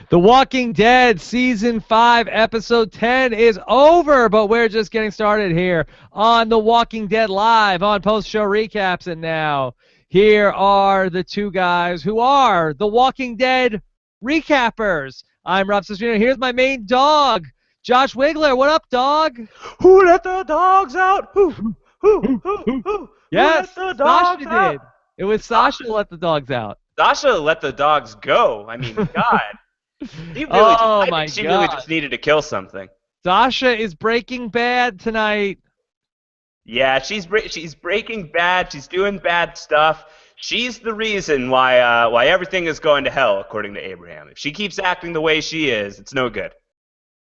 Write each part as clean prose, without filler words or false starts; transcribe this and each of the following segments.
The Walking Dead Season 5, Episode 10 is over, but we're just getting started here on The Walking Dead Live on post-show recaps. And now, here are the two guys who are The Walking Dead recappers. I'm Rob Cesternino. Here's my main dog, Josh Wigler. What up, dog? Who let the dogs out? Who Yes, let the dogs Sasha out? did. It was Sasha who let the dogs out. Sasha let the dogs go. I mean, God. Oh, my she God. really just needed to kill something. Sasha is Breaking Bad tonight. Yeah, she's Breaking Bad. She's doing bad stuff. She's the reason why everything is going to hell, according to Abraham. If she keeps acting the way she is, it's no good.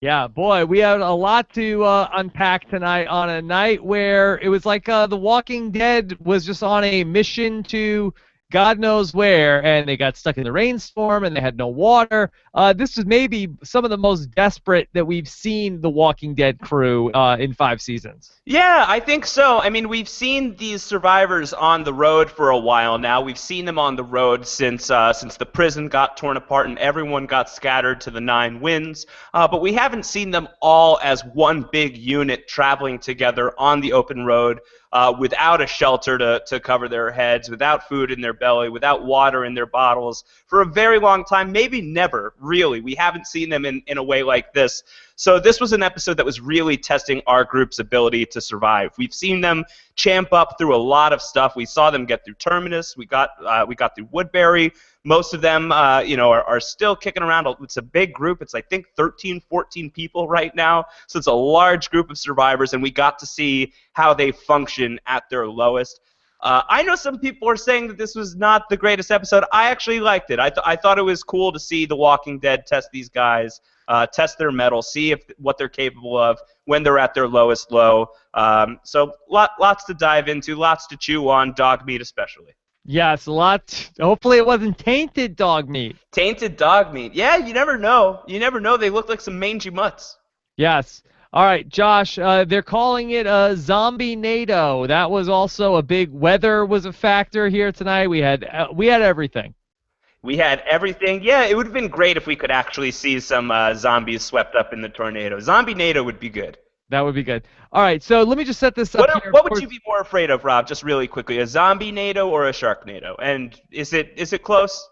Yeah, boy, we had a lot to unpack tonight on a night where it was like The Walking Dead was just on a mission to God knows where, and they got stuck in the rainstorm, and they had no water. This is maybe some of the most desperate that we've seen the Walking Dead crew in 5 seasons. Yeah, I think so. I mean, we've seen these survivors on the road for a while now. We've seen them on the road since the prison got torn apart and everyone got scattered to the 9 winds. But we haven't seen them all as one big unit traveling together on the open road without a shelter to cover their heads, without food in their belly, without water in their bottles for a very long time, maybe never, really. We haven't seen them in a way like this. So this was an episode that was really testing our group's ability to survive. We've seen them champ up through a lot of stuff. We saw them get through Terminus. We got through Woodbury. Most of them, are still kicking around. It's a big group. It's, I think, 13, 14 people right now. So it's a large group of survivors, and we got to see how they function at their lowest. I know some people are saying that this was not the greatest episode. I actually liked it. I thought it was cool to see The Walking Dead test these guys, test their mettle, see what they're capable of when they're at their lowest low. So lots to dive into, lots to chew on, dog meat especially. Yes, a lot. Hopefully it wasn't tainted dog meat. Tainted dog meat. Yeah, you never know. You never know. They look like some mangy mutts. Yes. All right, Josh, they're calling it a zombie NATO. That was also a big weather was a factor here tonight. We had everything. We had everything. Yeah, it would have been great if we could actually see some zombies swept up in the tornado. Zombie NATO would be good. That would be good. All right, so let me just set this up here. What would you be more afraid of, Rob, just really quickly? A zombie NATO or a shark NATO? And is it close?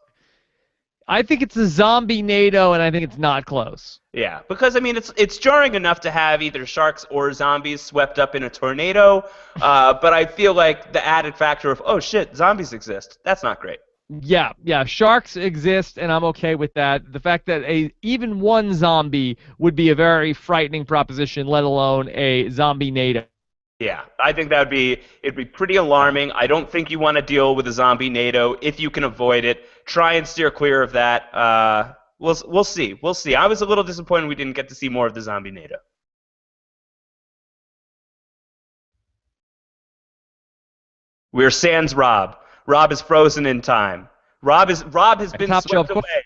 I think it's a zombie NATO, and I think it's not close. Yeah, because, I mean, it's jarring enough to have either sharks or zombies swept up in a tornado, but I feel like the added factor of, oh, shit, zombies exist. That's not great. Yeah, sharks exist, and I'm okay with that. The fact that even one zombie would be a very frightening proposition, let alone a zombie NATO. Yeah, I think it'd be pretty alarming. I don't think you want to deal with a zombie NATO if you can avoid it. Try and steer clear of that. We'll see. We'll see. I was a little disappointed we didn't get to see more of the zombie NATO. We're sans Rob. Rob is frozen in time. Rob has been swept away.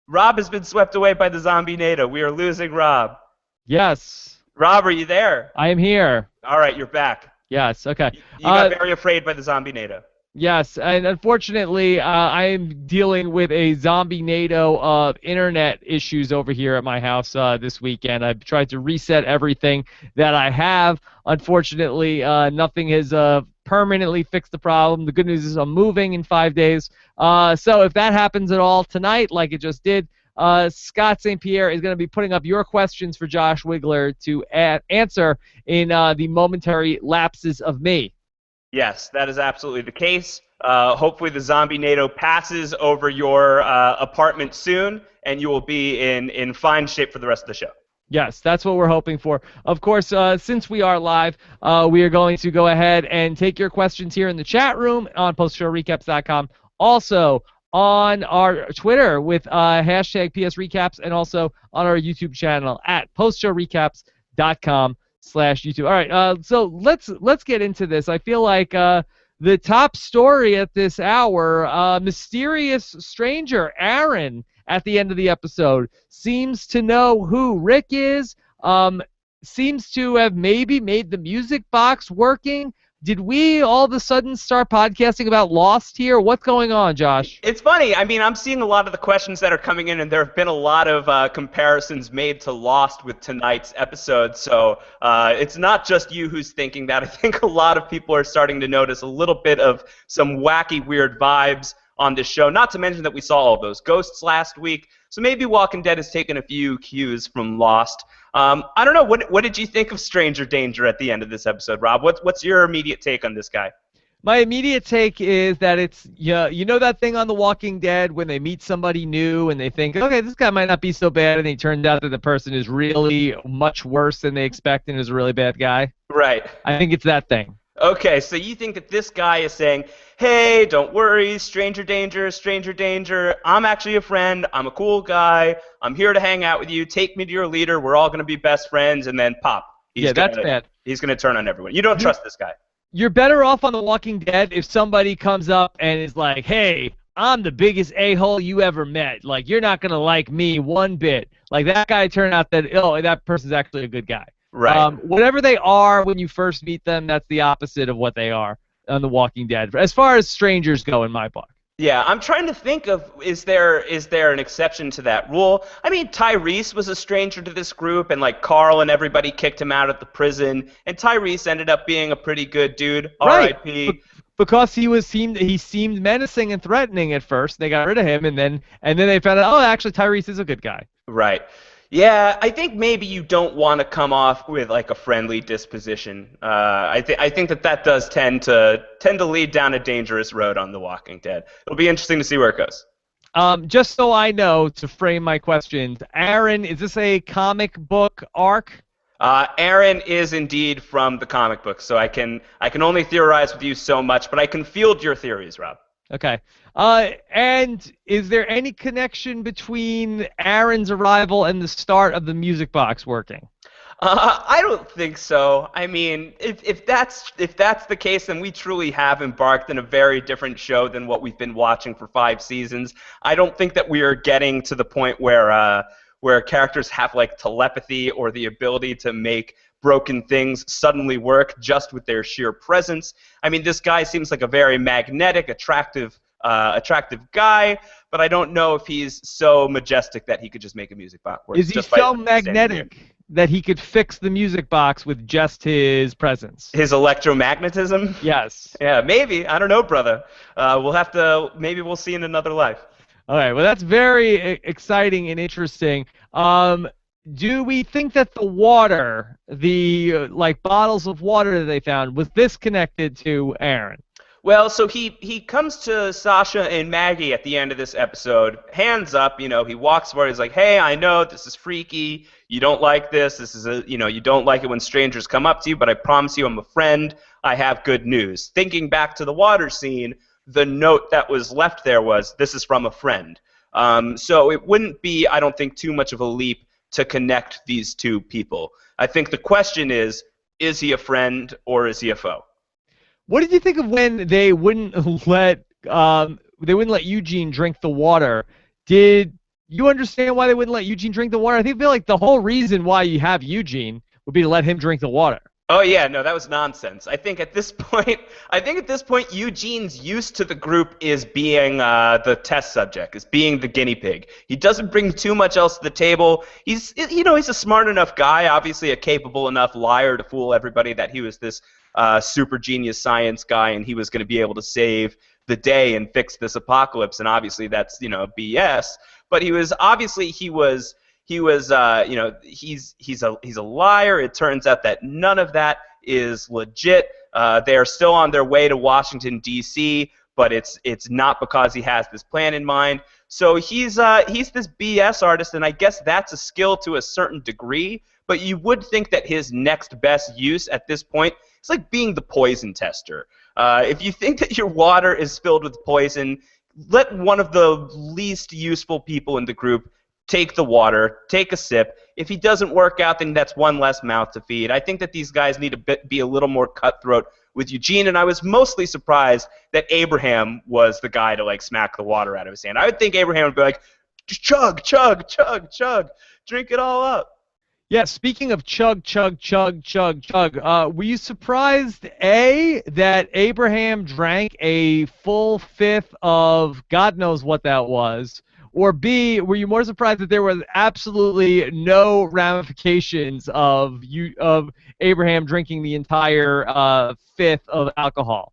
Rob has been swept away by the zombie NATO. We are losing Rob. Yes. Rob, are you there? I am here. All right, you're back. Yes, okay. You got very afraid by the zombie NATO. Yes, and unfortunately, I am dealing with a zombie NATO of internet issues over here at my house this weekend. I've tried to reset everything that I have. Unfortunately, nothing has permanently fixed the problem. The good news is I'm moving in 5 days. So if that happens at all tonight, like it just did, Scott St. Pierre is going to be putting up your questions for Josh Wigler to answer in the momentary lapses of me. Yes, that is absolutely the case. Hopefully the zombie NATO passes over your apartment soon, and you will be in fine shape for the rest of the show. Yes, that's what we're hoping for. Of course, since we are live, we are going to go ahead and take your questions here in the chat room on postshowrecaps.com. Also, on our Twitter with hashtag PSRecaps, and also on our YouTube channel at postshowrecaps.com/YouTube. All right, so let's get into this. I feel like the top story at this hour, mysterious stranger Aaron at the end of the episode seems to know who Rick is, seems to have maybe made the music box working, did we all of a sudden start podcasting about Lost here? What's going on, Josh? It's funny. I mean, I'm seeing a lot of the questions that are coming in, and there have been a lot of comparisons made to Lost with tonight's episode. So it's not just you who's thinking that. I think a lot of people are starting to notice a little bit of some wacky, weird vibes on this show. Not to mention that we saw all those ghosts last week. So maybe Walking Dead has taken a few cues from Lost. I don't know. What did you think of Stranger Danger at the end of this episode, Rob? What's your immediate take on this guy? My immediate take is that it's, you know that thing on The Walking Dead when they meet somebody new and they think, okay, this guy might not be so bad, and it turns out that the person is really much worse than they expect and is a really bad guy? Right. I think it's that thing. Okay, so you think that this guy is saying, hey, don't worry, stranger danger, I'm actually a friend, I'm a cool guy, I'm here to hang out with you, take me to your leader, we're all going to be best friends, and then pop. That's bad. He's going to turn on everyone. You don't trust this guy. You're better off on The Walking Dead if somebody comes up and is like, hey, I'm the biggest a-hole you ever met. Like, you're not going to like me one bit. Like, that guy turned out that, that person's actually a good guy. Right. Whatever they are when you first meet them, that's the opposite of what they are on The Walking Dead, as far as strangers go in my book. Yeah, I'm trying to think of, is there an exception to that rule? I mean, Tyrese was a stranger to this group, and like Carl and everybody kicked him out of the prison, and Tyrese ended up being a pretty good dude. Right. R.I.P. Because he seemed menacing and threatening at first. They got rid of him, and then they found out, actually Tyrese is a good guy. Right. Yeah, I think maybe you don't want to come off with like a friendly disposition. I think that does tend to lead down a dangerous road on The Walking Dead. It'll be interesting to see where it goes. Just so I know, to frame my questions, Aaron, is this a comic book arc? Aaron is indeed from the comic book, so I can only theorize with you so much, but I can field your theories, Rob. Okay. And is there any connection between Aaron's arrival and the start of the music box working? I don't think so. I mean, if that's the case, then we truly have embarked on a very different show than what we've been watching for 5 seasons. I don't think that we are getting to the point where characters have like telepathy or the ability to make broken things suddenly work just with their sheer presence. I mean, this guy seems like a very magnetic, attractive guy, but I don't know if he's so majestic that he could just make a music box work. Is he so magnetic that he could fix the music box with just his presence? His electromagnetism? Yes. Yeah, maybe. I don't know, brother. Maybe we'll see in another life. All right, well, that's very exciting and interesting. Do we think that the water, the bottles of water that they found, was this connected to Aaron? Well, so he comes to Sasha and Maggie at the end of this episode, hands up, he walks forward, he's like, hey, I know this is freaky, you don't like this is you don't like it when strangers come up to you, but I promise you I'm a friend, I have good news. Thinking back to the water scene, the note that was left there was, this is from a friend. So it wouldn't be, I don't think, too much of a leap to connect these two people. I think the question is he a friend or is he a foe? What did you think of when they wouldn't let Eugene drink the water? Did you understand why they wouldn't let Eugene drink the water? I feel like the whole reason why you have Eugene would be to let him drink the water. Oh yeah, no, that was nonsense. I think at this point, Eugene's use to the group is being the test subject, is being the guinea pig. He doesn't bring too much else to the table. He's a smart enough guy, obviously a capable enough liar to fool everybody that he was this super genius science guy and he was going to be able to save the day and fix this apocalypse. And obviously that's BS. But he's a liar. It turns out that none of that is legit. They are still on their way to Washington, D.C., but it's not because he has this plan in mind. So he's this BS artist, and I guess that's a skill to a certain degree, but you would think that his next best use at this point is like being the poison tester. If you think that your water is filled with poison, let one of the least useful people in the group take the water, take a sip. If he doesn't work out, then that's one less mouth to feed. I think that these guys need to be a little more cutthroat with Eugene, and I was mostly surprised that Abraham was the guy to smack the water out of his hand. I would think Abraham would be like, chug, chug, chug, chug, drink it all up. Yeah, speaking of chug, chug, chug, chug, chug, were you surprised, A, that Abraham drank a full fifth of God knows what that was? Or B, were you more surprised that there was absolutely no ramifications of Abraham drinking the entire fifth of alcohol?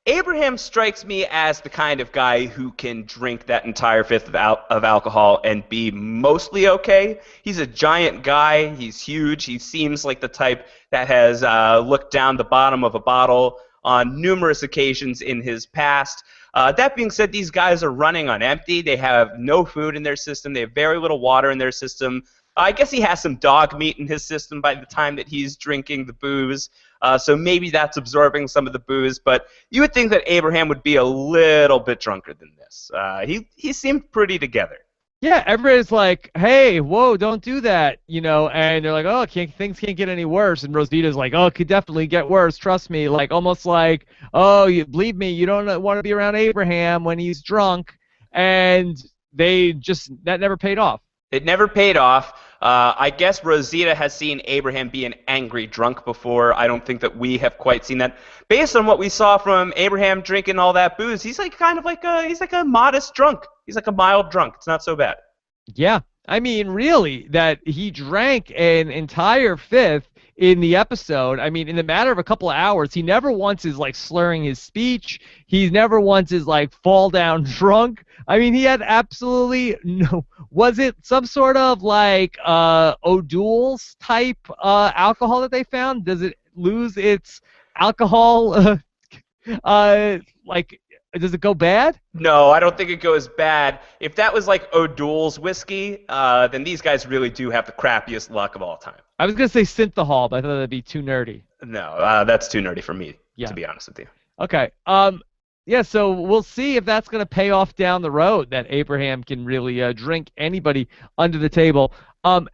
Abraham strikes me as the kind of guy who can drink that entire fifth of alcohol and be mostly okay. He's a giant guy. He's huge. He seems like the type that has looked down the bottom of a bottle on numerous occasions in his past. That being said, these guys are running on empty. They have no food in their system. They have very little water in their system. I guess he has some dog meat in his system by the time that he's drinking the booze. So maybe that's absorbing some of the booze. But you would think that Abraham would be a little bit drunker than this. He seemed pretty together. Yeah, everybody's like, "Hey, whoa, don't do that," and they're like, "Oh, things can't get any worse." And Rosita's like, "Oh, it could definitely get worse. Trust me." Like almost like, "Oh, you believe me, you don't want to be around Abraham when he's drunk," and that never paid off. It never paid off. I guess Rosita has seen Abraham be an angry drunk before. I don't think that we have quite seen that. Based on what we saw from Abraham drinking all that booze, he's like kind of like he's like a modest drunk. He's like a mild drunk. It's not so bad. Yeah, I mean, really, that he drank an entire fifth in the episode. I mean, in the matter of a couple of hours, he never once is like slurring his speech. He never once is like fall down drunk. I mean, he had absolutely no. Was it some sort of like O'Doul's type alcohol that they found? Does it lose its alcohol? Like, does it go bad? No, I don't think it goes bad. If that was like O'Doul's whiskey, then these guys really do have the crappiest luck of all time. I was gonna say synthahol, but I thought that'd be too nerdy. No, that's too nerdy for me, Yeah. to be honest with you. Okay. Yeah. So we'll see if that's gonna pay off down the road. That Abraham can really drink anybody under the table.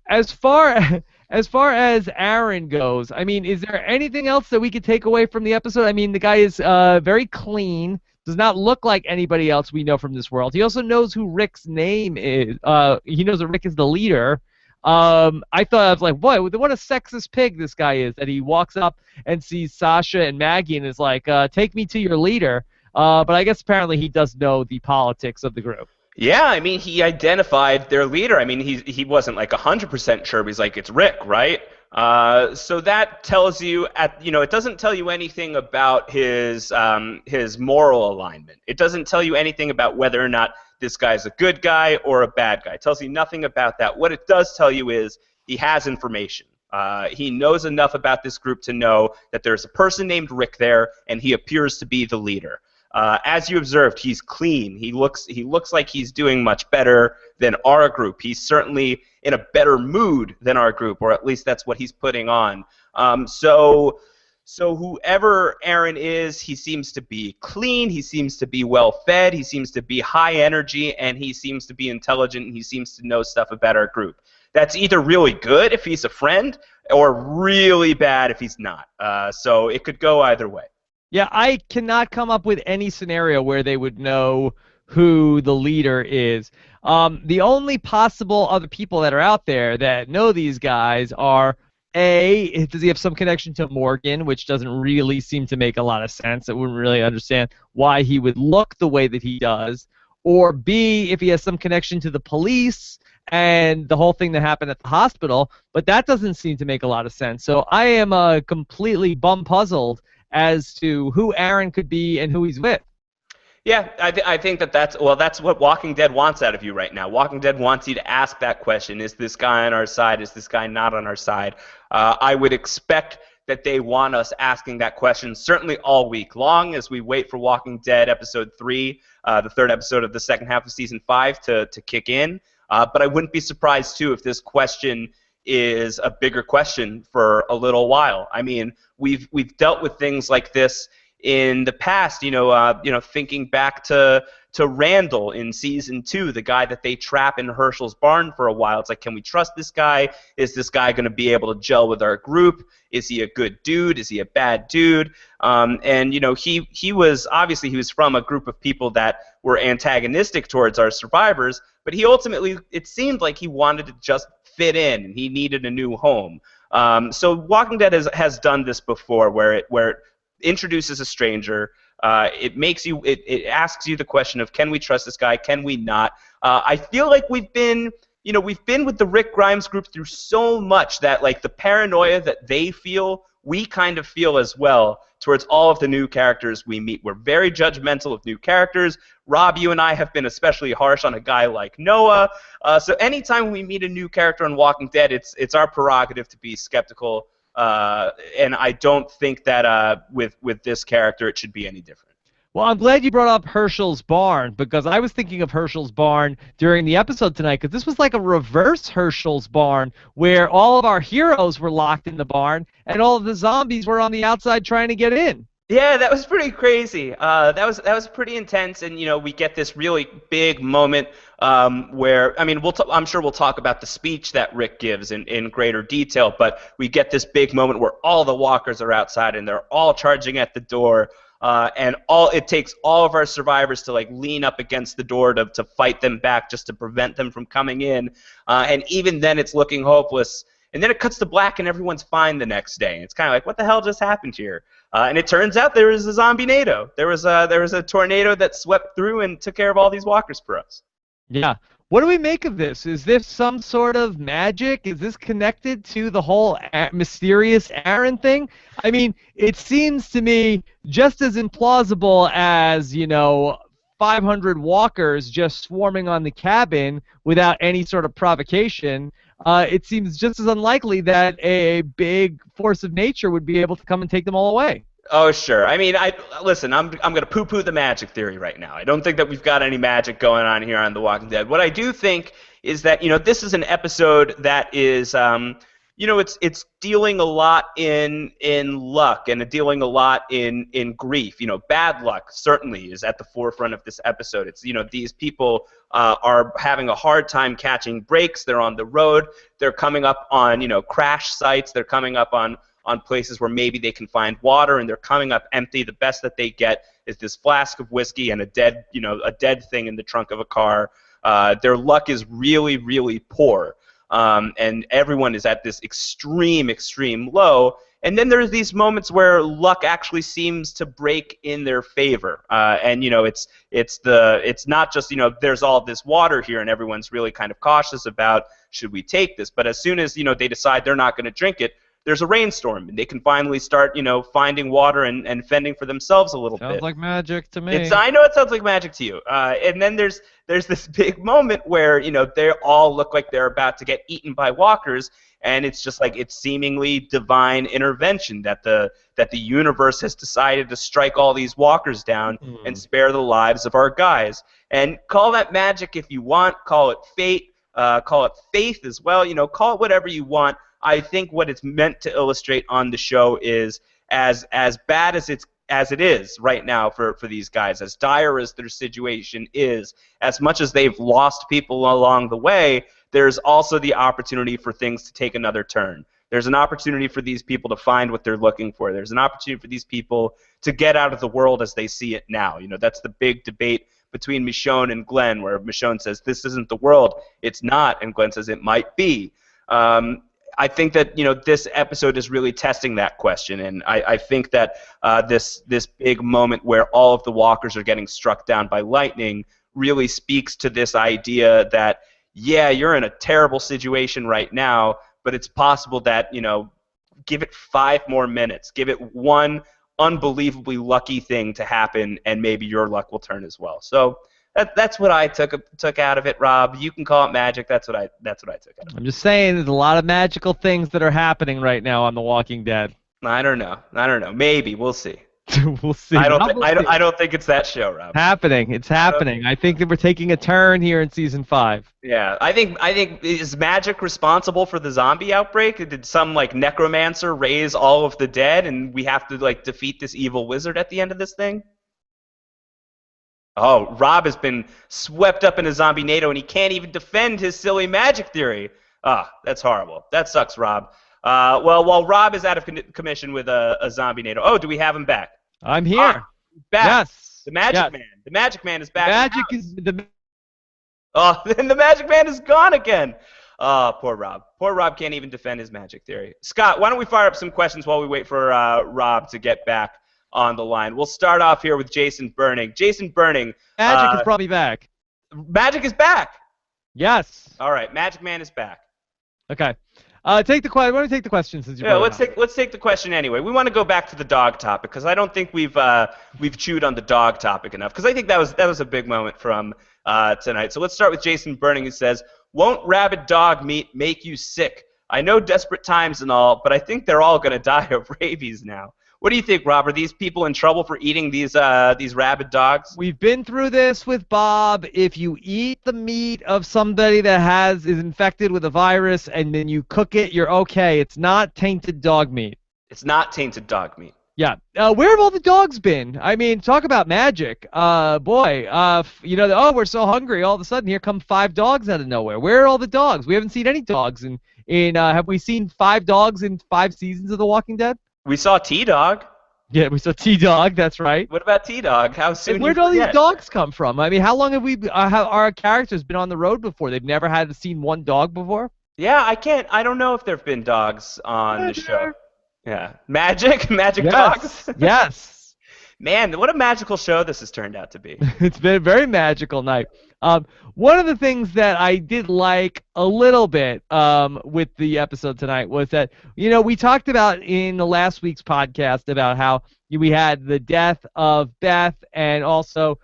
As far as far as Aaron goes, I mean, is there anything else that we could take away from the episode? I mean, the guy is very clean. Does not look like anybody else we know from this world. He also knows who Rick's name is. He knows that Rick is the leader. I thought I was like, boy, what a sexist pig this guy is. That he walks up and sees Sasha and Maggie and is like, take me to your leader. But I guess apparently he does know the politics of the group. Yeah, I mean, he identified their leader. I mean, he wasn't like 100% sure, but he's like, it's Rick, right? So that tells you, it doesn't tell you anything about his moral alignment. It doesn't tell you anything about whether or not this guy's a good guy or a bad guy. It tells you nothing about that. What it does tell you is he has information. He knows enough about this group to know that there's a person named Rick there, and he appears to be the leader. As you observed, he's clean. He looks like he's doing much better than our group. He's certainly in a better mood than our group, or at least that's what he's putting on. So whoever Aaron is, he seems to be clean. He seems to be well fed. He seems to be high energy, and he seems to be intelligent. And he seems to know stuff about our group. That's either really good if he's a friend, or really bad if he's not. So it could go either way. Yeah, I cannot come up with any scenario where they would know who the leader is. The only possible other people that are out there that know these guys are, A, does he have some connection to Morgan, which doesn't really seem to make a lot of sense. I wouldn't really understand why he would look the way that he does. Or B, if he has some connection to the police and the whole thing that happened at the hospital, but that doesn't seem to make a lot of sense. So I am completely puzzled as to who Aaron could be and who he's with. Yeah, I think that's what Walking Dead wants out of you right now. Walking Dead wants you to ask that question: is this guy on our side? Is this guy not on our side? I would expect that they want us asking that question certainly all week long as we wait for Walking Dead episode 3, the third episode of the second half of season 5 to kick in. But I wouldn't be surprised too if this question is a bigger question for a little while. I mean, we've dealt with things like this in the past. Thinking back to Randall in season 2, the guy that they trap in Herschel's barn for a while. It's like, can we trust this guy? Is this guy going to be able to gel with our group? Is he a good dude? Is he a bad dude? And he was obviously, he was from a group of people that were antagonistic towards our survivors, but he ultimately, it seemed like he wanted to just fit in, and he needed a new home. So Walking Dead has done this before, where it introduces a stranger. It asks you the question of, can we trust this guy? Can we not? I feel like we've been with the Rick Grimes group through so much that, like, the paranoia that they feel, we kind of feel as well towards all of the new characters we meet. We're very judgmental of new characters. Rob, you and I have been especially harsh on a guy like Noah. So anytime we meet a new character on Walking Dead, it's our prerogative to be skeptical. And I don't think that with this character it should be any different. Well, I'm glad you brought up Herschel's barn, because I was thinking of Herschel's barn during the episode tonight, because this was like a reverse Herschel's barn, where all of our heroes were locked in the barn and all of the zombies were on the outside trying to get in. Yeah, that was pretty crazy. That was pretty intense, and we get this really big moment where, I mean, I'm sure we'll talk about the speech that Rick gives in greater detail, but we get this big moment where all the walkers are outside and they're all charging at the door, and it takes all of our survivors to, like, lean up against the door to fight them back, just to prevent them from coming in, and even then it's looking hopeless. And then it cuts to black and everyone's fine the next day. And it's kind of like, what the hell just happened here? And it turns out there was a zombie-nado. There was a tornado that swept through and took care of all these walkers for us. Yeah. What do we make of this? Is this some sort of magic? Is this connected to the whole mysterious Aaron thing? I mean, it seems to me just as implausible as, 500 walkers just swarming on the cabin without any sort of provocation. It seems just as unlikely that a big force of nature would be able to come and take them all away. Oh, sure. I mean, listen, I'm going to poo-poo the magic theory right now. I don't think that we've got any magic going on here on The Walking Dead. What I do think is that, this is an episode that is, it's dealing a lot in luck, and dealing a lot in grief. Bad luck certainly is at the forefront of this episode. It's, these people are having a hard time catching breaks. They're on the road. They're coming up on, crash sites. They're coming up on places where maybe they can find water, and they're coming up empty. The best that they get is this flask of whiskey and a dead thing in the trunk of a car. Their luck is really, really poor. And everyone is at this extreme low. And then there's these moments where luck actually seems to break in their favor. And it's not just there's all this water here and everyone's really kind of cautious about, should we take this? But as soon as they decide they're not going to drink it, there's a rainstorm, and they can finally start, finding water and fending for themselves a little bit. Sounds like magic to me. I know it sounds like magic to you. And then there's this big moment where, they all look like they're about to get eaten by walkers, and it's just like it's seemingly divine intervention that the universe has decided to strike all these walkers down and spare the lives of our guys. And call that magic if you want. Call it fate. Call it faith as well. Call it whatever you want. I think what it's meant to illustrate on the show is as bad as it is right now for these guys, as dire as their situation is, as much as they've lost people along the way, there's also the opportunity for things to take another turn. There's an opportunity for these people to find what they're looking for. There's an opportunity for these people to get out of the world as they see it now. That's the big debate between Michonne and Glenn, where Michonne says, this isn't the world. It's not. And Glenn says, it might be. I think that this episode is really testing that question, and I think that this big moment where all of the walkers are getting struck down by lightning really speaks to this idea that, yeah, you're in a terrible situation right now, but it's possible that give it 5 more minutes, give it one unbelievably lucky thing to happen, and maybe your luck will turn as well. So that's what I took out of it, Rob. You can call it magic. That's what I took out of it. I'm just saying, there's a lot of magical things that are happening right now on The Walking Dead. I don't know. Maybe. We'll see. We'll see. I don't think it's that show, Rob. Happening. It's happening. I think that we're taking a turn here in season 5. Yeah, I think is magic responsible for the zombie outbreak? Did some like necromancer raise all of the dead, and we have to like defeat this evil wizard at the end of this thing? Oh, Rob has been swept up in a zombie NATO, and he can't even defend his silly magic theory. Ah, that's horrible. That sucks, Rob. Well, while Rob is out of commission with a zombie NATO. Oh, do we have him back? I'm here. Back. Yes. The Magic Man. The Magic Man is back. Magic is the. Oh, and the Magic Man is gone again. Oh, poor Rob. Poor Rob can't even defend his magic theory. Scott, why don't we fire up some questions while we wait for Rob to get back on the line? We'll start off here with Jason Burning. Jason Burning. Magic is probably back. Magic is back. Yes. All right, Magic Man is back. Okay. Take the question. Why don't we take the question since you? Yeah, let's take the question anyway. We want to go back to the dog topic because I don't think we've chewed on the dog topic enough because I think that was a big moment from tonight. So let's start with Jason Burning, who says, "Won't rabid dog meat make you sick? I know desperate times and all, but I think they're all going to die of rabies now." What do you think, Rob? Are these people in trouble for eating these rabid dogs? We've been through this with Bob. If you eat the meat of somebody that is infected with a virus and then you cook it, you're okay. It's not tainted dog meat. It's not tainted dog meat. Yeah. Where have all the dogs been? I mean, talk about magic. We're so hungry. All of a sudden, here come 5 dogs out of nowhere. Where are all the dogs? We haven't seen any dogs have we seen 5 dogs in 5 seasons of The Walking Dead? We saw T-Dog. Yeah, we saw T-Dog. That's right. What about T-Dog? How soon? And where do all these dogs come from? I mean, how long have our characters been on the road before? They've never seen one dog before? Yeah, I don't know if there've been dogs on the show. Yeah. Magic dogs? Yes. Man, what a magical show this has turned out to be. It's been a very magical night. One of the things that I did like a little bit with the episode tonight was that, we talked about in the last week's podcast about how we had the death of Beth, and also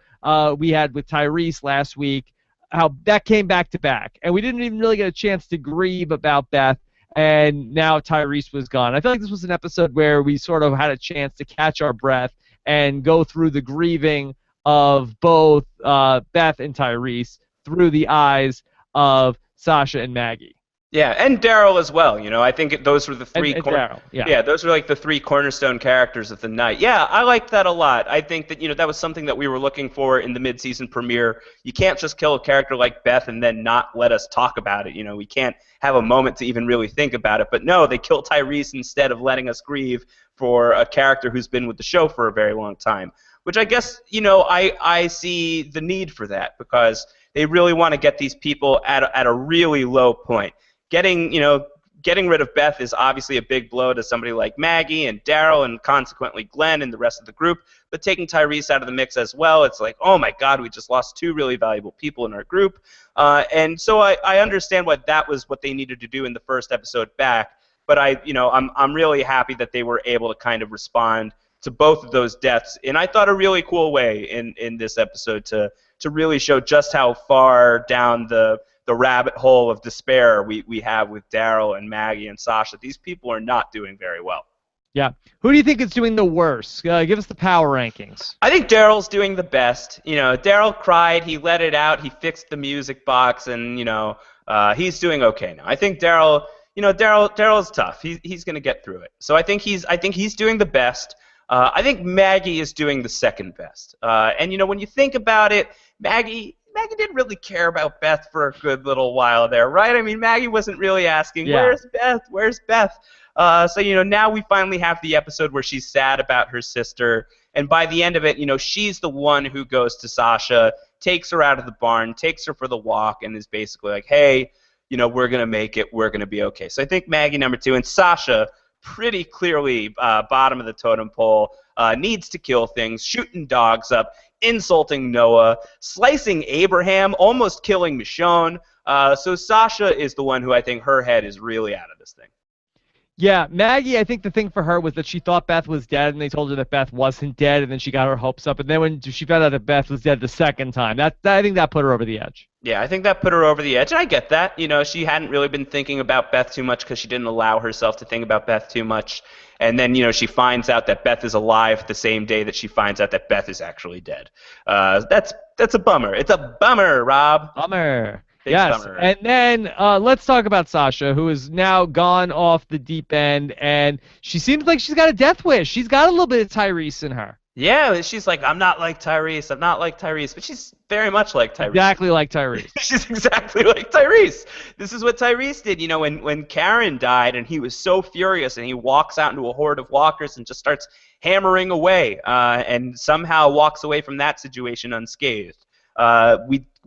we had with Tyrese last week, how that came back to back. And we didn't even really get a chance to grieve about Beth, and now Tyrese was gone. I feel like this was an episode where we sort of had a chance to catch our breath and go through the grieving of both Beth and Tyrese through the eyes of Sasha and Maggie. Yeah, and Daryl as well. I think those were the 3 Daryl, yeah, those were like the 3 cornerstone characters of the night. Yeah, I liked that a lot. I think that that was something that we were looking for in the mid-season premiere. You can't just kill a character like Beth and then not let us talk about it. We can't have a moment to even really think about it. But no, they killed Tyrese instead of letting us grieve for a character who's been with the show for a very long time. Which I guess, I see the need for that because they really want to get these people at a really low point. Getting rid of Beth is obviously a big blow to somebody like Maggie and Daryl and consequently Glenn and the rest of the group. But taking Tyrese out of the mix as well, it's like, oh my God, we just lost 2 really valuable people in our group. And so I understand why that was what they needed to do in the first episode back. But I'm really happy that they were able to kind of respond to both of those deaths in, I thought, a really cool way in this episode to really show just how far down the rabbit hole of despair we have with Daryl and Maggie and Sasha. These people are not doing very well. Yeah. Who do you think is doing the worst? Give us the power rankings. I think Daryl's doing the best. Daryl cried. He let it out. He fixed the music box, and he's doing okay now. I think Daryl's tough. He's going to get through it. So I think he's doing the best. I think Maggie is doing the second best. And when you think about it, Maggie didn't really care about Beth for a good little while there, right? I mean, Maggie wasn't really asking, "Where's Beth? Where's Beth?" So now we finally have the episode where she's sad about her sister, and by the end of it, she's the one who goes to Sasha, takes her out of the barn, takes her for the walk, and is basically like, "Hey, we're gonna make it. We're gonna be okay." So I think Maggie number 2, and Sasha, pretty clearly bottom of the totem pole, needs to kill things, shooting dogs up, insulting Noah, slicing Abraham, almost killing Michonne. So Sasha is the one who I think her head is really out of this thing. Yeah, Maggie, I think the thing for her was that she thought Beth was dead, and they told her that Beth wasn't dead, and then she got her hopes up. And then when she found out that Beth was dead the second time, I think that put her over the edge. Yeah, I think that put her over the edge, and I get that. She hadn't really been thinking about Beth too much because she didn't allow herself to think about Beth too much. And then, she finds out that Beth is alive the same day that she finds out that Beth is actually dead. That's a bummer. It's a bummer, Rob. Bummer. Big Yes. bummer. And then let's talk about Sasha, who is now gone off the deep end, and she seems like she's got a death wish. She's got a little bit of Tyrese in her. Yeah, she's like, I'm not like Tyrese. I'm not like Tyrese. But she's very much like Tyrese. Exactly like Tyrese. She's exactly like Tyrese. This is what Tyrese did, when Karen died, and he was so furious, and he walks out into a horde of walkers and just starts hammering away, and somehow walks away from that situation unscathed.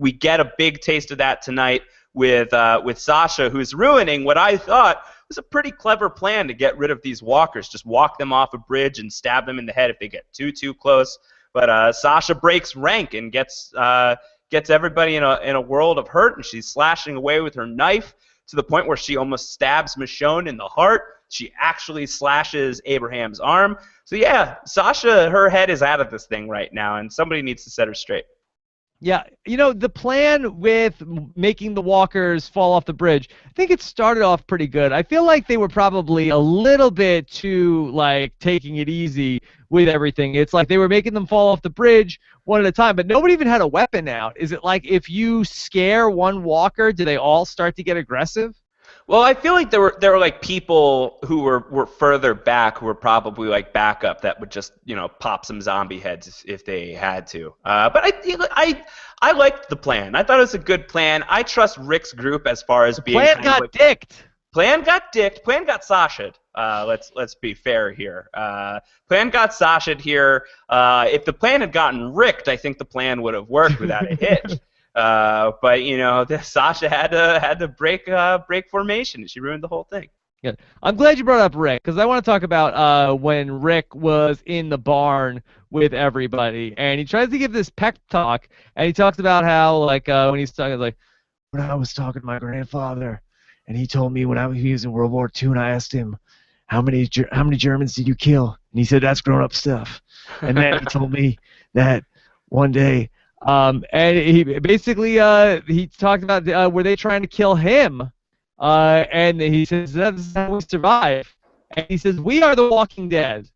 We get a big taste of that tonight with Sasha, who's ruining what I thought was a pretty clever plan to get rid of these walkers. Just walk them off a bridge and stab them in the head if they get too close. But Sasha breaks rank and gets everybody in a world of hurt, and she's slashing away with her knife to the point where she almost stabs Michonne in the heart. She actually slashes Abraham's arm. So yeah, Sasha, her head is out of this thing right now, and somebody needs to set her straight. Yeah, the plan with making the walkers fall off the bridge, I think it started off pretty good. I feel like they were probably a little bit too, taking it easy with everything. It's like they were making them fall off the bridge one at a time, but nobody even had a weapon out. Is it like if you scare one walker, do they all start to get aggressive? Well, I feel like there were like people who were further back who were probably like backup that would just pop some zombie heads if they had to. But I liked the plan. I thought it was a good plan. I trust Rick's group as far as being plan got dicked. Plan got dicked. Plan got Sasha'd. Let's be fair here. Plan got Sasha'd here. If the plan had gotten Ricked, I think the plan would have worked without a hitch. But Sasha had to break formation. She ruined the whole thing. Yeah. I'm glad you brought up Rick, because I want to talk about when Rick was in the barn with everybody, and he tries to give this pep talk, and he talks about how when he's talking when I was talking to my grandfather, and he told me when he was in World War II, and I asked him how many Germans did you kill, and he said that's grown up stuff, and then he told me that one day. And he basically he talked about were they trying to kill him? And he says that's how we survive. And he says we are the Walking Dead.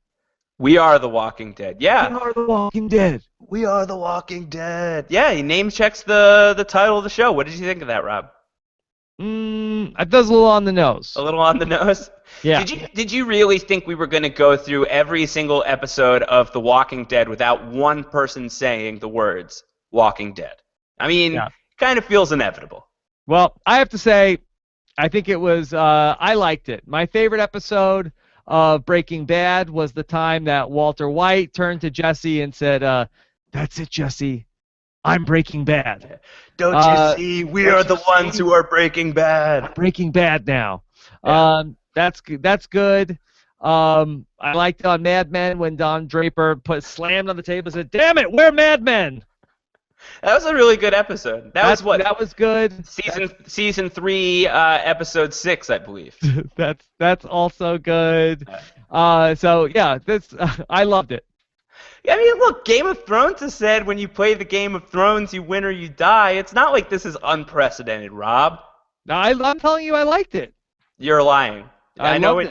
We are the Walking Dead. Yeah. We are the Walking Dead. We are the Walking Dead. Yeah, he name checks the title of the show. What did you think of that, Rob? That does a little on the nose. A little on the nose? Yeah. Did you really think we were going to go through every single episode of The Walking Dead without one person saying the words Walking Dead? I mean, yeah. Kind of feels inevitable. Well, I have to say, I think it was, I liked it. My favorite episode of Breaking Bad was the time that Walter White turned to Jesse and said, that's it, Jesse. I'm Breaking Bad. Don't you see? We are the ones who are Breaking Bad. I'm Breaking Bad now. Yeah. That's good. I liked on Mad Men when Don Draper slammed on the table and said, "Damn it, we're Mad Men." That was a really good episode. That was good. Season 3, episode 6, I believe. that's also good. So yeah, I loved it. I mean, look, Game of Thrones has said when you play the Game of Thrones, you win or you die. It's not like this is unprecedented, Rob. I'm telling you, I liked it. You're lying. I know when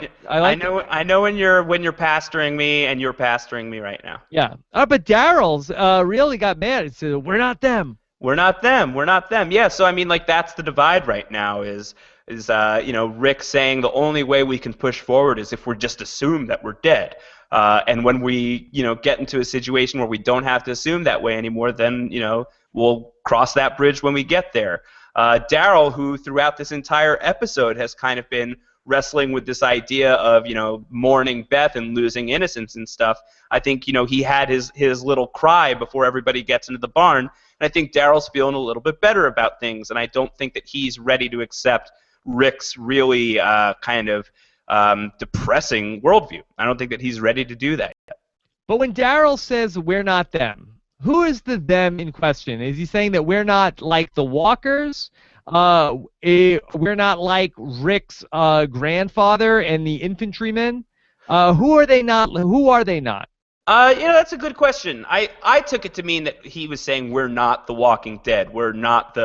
you're pastoring me, and you're pastoring me right now. Yeah. But Daryl's really got mad. He said, "We're not them. We're not them. We're not them." Yeah. So I mean, that's the divide right now. Is Rick saying the only way we can push forward is if we're just assume that we're dead. And when we get into a situation where we don't have to assume that way anymore, then we'll cross that bridge when we get there. Daryl, who throughout this entire episode has kind of been wrestling with this idea of mourning Beth and losing innocence and stuff. I think he had his little cry before everybody gets into the barn, and I think Daryl's feeling a little bit better about things, and I don't think that he's ready to accept Rick's really kind of depressing worldview. I don't think that he's ready to do that yet. But when Daryl says we're not them, who is the them in question? Is he saying that we're not like the walkers? We're not like Rick's grandfather and the infantrymen. Who are they not? Who are they not? That's a good question. I took it to mean that he was saying we're not the Walking Dead. We're not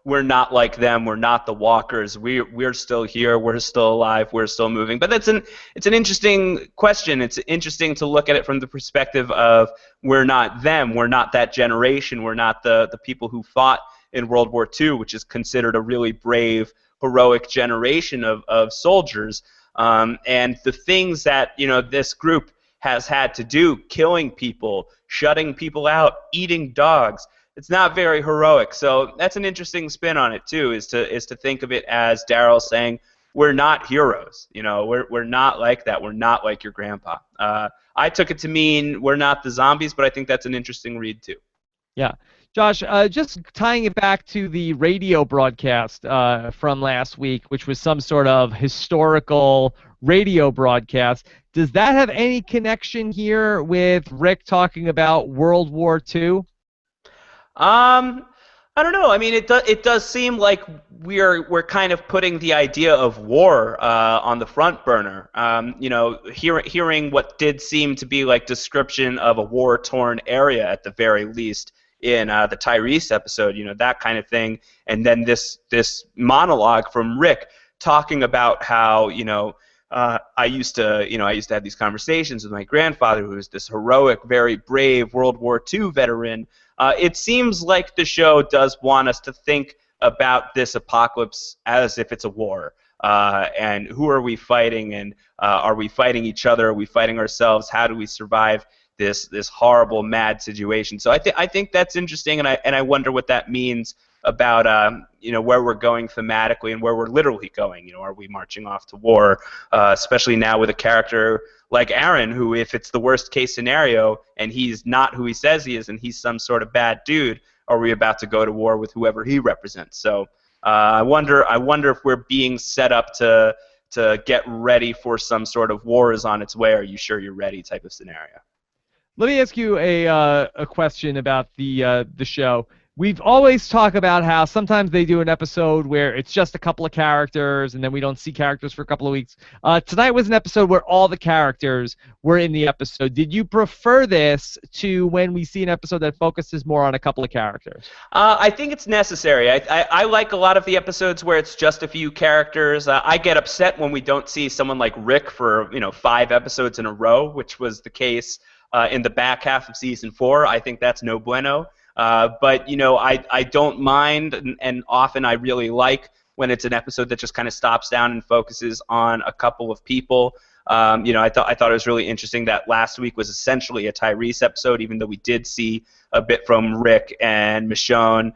we're not like them. We're not the Walkers. We're still here. We're still alive. We're still moving. But it's an interesting question. It's interesting to look at it from the perspective of we're not them. We're not that generation. We're not the people who fought in World War II, which is considered a really brave, heroic generation of soldiers. And the things that this group has had to do, killing people, shutting people out, eating dogs. It's not very heroic. So that's an interesting spin on it too, is to think of it as Daryl saying, we're not heroes. We're not like that. We're not like your grandpa. I took it to mean we're not the zombies, but I think that's an interesting read too. Yeah. Josh, just tying it back to the radio broadcast from last week, which was some sort of historical radio broadcast, does that have any connection here with Rick talking about World War II? I don't know. I mean, it does seem like we're kind of putting the idea of war on the front burner. Hearing what did seem to be like description of a war-torn area at the very least in the Tyrese episode, that kind of thing, and then this monologue from Rick talking about how I used to have these conversations with my grandfather, who was this heroic, very brave World War II veteran. It seems like the show does want us to think about this apocalypse as if it's a war. And who are we fighting? And are we fighting each other? Are we fighting ourselves? How do we survive this horrible, mad situation? So I think that's interesting, and I wonder what that means about where we're going thematically and where we're literally going. Are we marching off to war? Especially now with a character like Aaron, who, if it's the worst case scenario and he's not who he says he is and he's some sort of bad dude, are we about to go to war with whoever he represents? So I wonder if we're being set up to get ready for some sort of war is on its way. Are you sure you're ready? Type of scenario. Let me ask you a question about the show. We've always talked about how sometimes they do an episode where it's just a couple of characters and then we don't see characters for a couple of weeks. Tonight was an episode where all the characters were in the episode. Did you prefer this to when we see an episode that focuses more on a couple of characters? I think it's necessary. I like a lot of the episodes where it's just a few characters. I get upset when we don't see someone like Rick for 5 episodes in a row, which was the case in the back half of season 4. I think that's no bueno. But I don't mind, and often I really like when it's an episode that just kind of stops down and focuses on a couple of people. I thought it was really interesting that last week was essentially a Tyrese episode, even though we did see a bit from Rick and Michonne.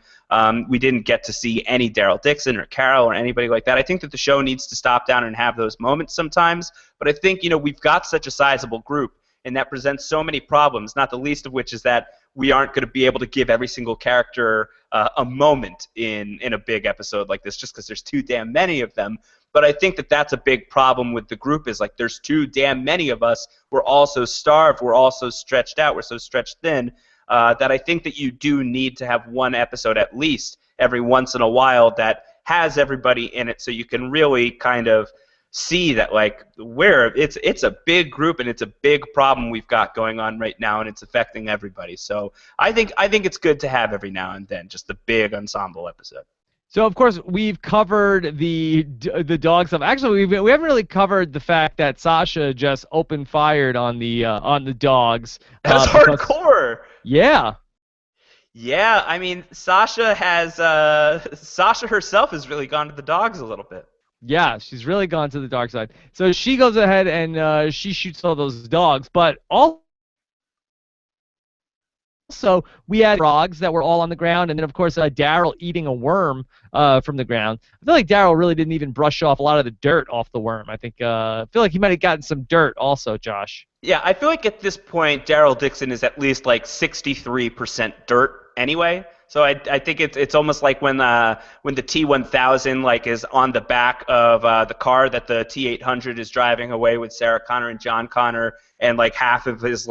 We didn't get to see any Daryl Dixon or Carol or anybody like that. I think that the show needs to stop down and have those moments sometimes. But I think we've got such a sizable group, and that presents so many problems, not the least of which is that we aren't going to be able to give every single character a moment in a big episode like this just because there's too damn many of them. But I think that that's a big problem with the group is like there's too damn many of us. We're all so starved. We're all so stretched out. We're so stretched thin that I think that you do need to have one episode at least every once in a while that has everybody in it so you can really kind of see that it's a big group and it's a big problem we've got going on right now and it's affecting everybody. So I think it's good to have every now and then just a big ensemble episode. So of course we've covered the dog stuff. Actually, we haven't really covered the fact that Sasha just opened fired on the dogs. That's hardcore. Yeah. Yeah, I mean Sasha herself has really gone to the dogs a little bit. Yeah, she's really gone to the dark side. So she goes ahead and she shoots all those dogs. But also, we had frogs that were all on the ground, and then, of course, Daryl eating a worm from the ground. I feel like Daryl really didn't even brush off a lot of the dirt off the worm. I feel like he might have gotten some dirt also, Josh. Yeah, I feel like at this point, Daryl Dixon is at least like 63% dirt anyway. So I think it's almost like when the T1000 is on the back of the car that the T800 is driving away with Sarah Connor and John Connor, and half of his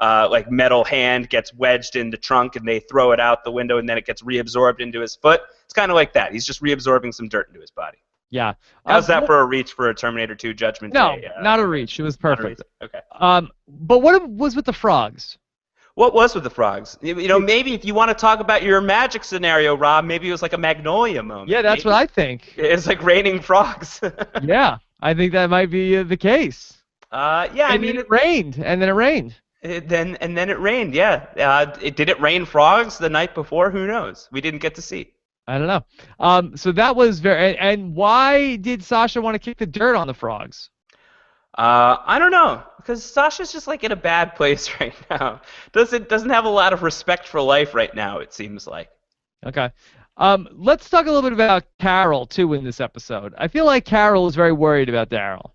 like metal hand gets wedged in the trunk and they throw it out the window and then it gets reabsorbed into his foot. It's kind of like that. He's just reabsorbing some dirt into his body. Yeah. How's that for a reach for a Terminator 2 Judgment No, Day? not a reach. It was perfect. Okay. But what was with the frogs? What was with the frogs? Maybe if you want to talk about your magic scenario, Rob, maybe it was like a Magnolia moment. Yeah, that's what I think. It's like raining frogs. Yeah, I think that might be the case. Yeah, I mean, it rained, and then it rained. Then it rained. Yeah. Did it rain frogs the night before? Who knows? We didn't get to see. I don't know. So that was very. And why did Sasha want to kick the dirt on the frogs? I don't know, because Sasha's just like in a bad place right now. Doesn't have a lot of respect for life right now, it seems like. Okay. Let's talk a little bit about Carol too in this episode. I feel like Carol is very worried about Daryl.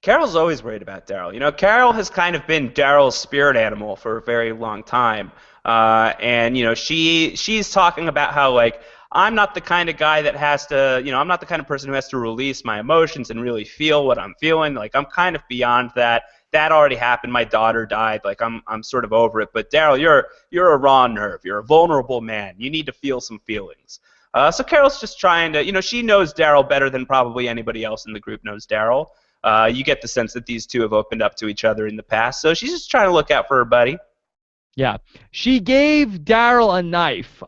Carol's always worried about Daryl. Carol has kind of been Daryl's spirit animal for a very long time, and she's talking about how like, I'm not the kind of guy that has to, I'm not the kind of person who has to release my emotions and really feel what I'm feeling. Like, I'm kind of beyond that. That already happened. My daughter died. Like, I'm sort of over it. But Daryl, you're a raw nerve. You're a vulnerable man. You need to feel some feelings. So Carol's just trying to, she knows Daryl better than probably anybody else in the group knows Daryl. You get the sense that these two have opened up to each other in the past. So she's just trying to look out for her buddy. Yeah. She gave Daryl a knife.